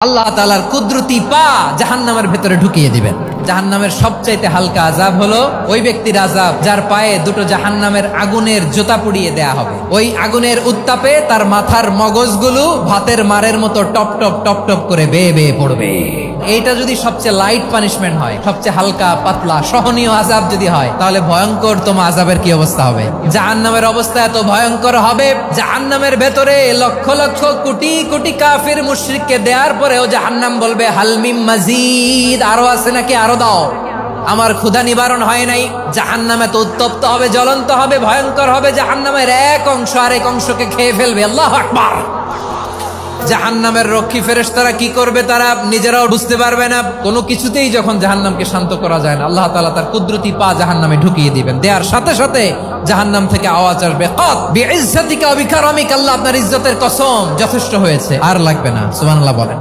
আল্লাহ তাআলার কুদরতি পা জাহান্নামের ভেতরে ঢুকিয়ে দিবেন। জাহান্নামের সবচাইতে হালকা আযাব হলো ওই ব্যক্তির আযাব যার পায়ে দুটো জাহান্নামের আগুনের জুতা পুড়িয়ে দেয়া হবে। ওই আগুনের উত্তাপে তার মাথার মগজগুলো ভাতের মারের মতো টপ টপ টপ টপ করে বেয়ে বেয়ে পড়বে। এইটা যদি সবচেয়ে লাইট পানিশমেন্ট হয়, সবচেয়ে হালকা পাতলা সহনীয় আযাব যদি হয়, তাহলে ভয়ঙ্কর তোমার আযাবের কি অবস্থা হবে? জাহান্নামের অবস্থা এত ভয়ঙ্কর হবে, জাহান্নামের ভেতরে লক্ষ লক্ষ কোটি কোটি কাফির মুশরিককে দেওয়ার পরেও জাহান্নাম বলবে হাল মিম মাজিদ, আরো আছে নাকি, আরো দাও, আমার ক্ষুধা নিবারণ হয় নাই। জাহান্নামে তো উত্তপ্ত হবে, জ্বলন্ত হবে, ভয়ঙ্কর হবে। জাহান্নামের এক অংশ আরেক অংশকে খেয়ে ফেলবে। আল্লাহু আকবার। জাহান্নামের রক্ষী ফেরেশতারা কি করবে তারা নিজেরাও বুঝতে পারবে না। কোনো কিছুতেই যখন জাহান্নামকে শান্ত করা যায় না, আল্লাহ তাআলা তার কুদরতি পা জাহান্নামে ঢুকিয়ে দিবেন। দেওয়ার সাথে সাথে জাহান্নাম থেকে আওয়াজ আসবে, কাত বিইজ্জাতিকা ওয়া বিকারামিকা, আল্লাহ আপনার ইজ্জতের কসম, যথেষ্ট হয়েছে, আর লাগবে না। সুবহানাল্লাহ বলেন।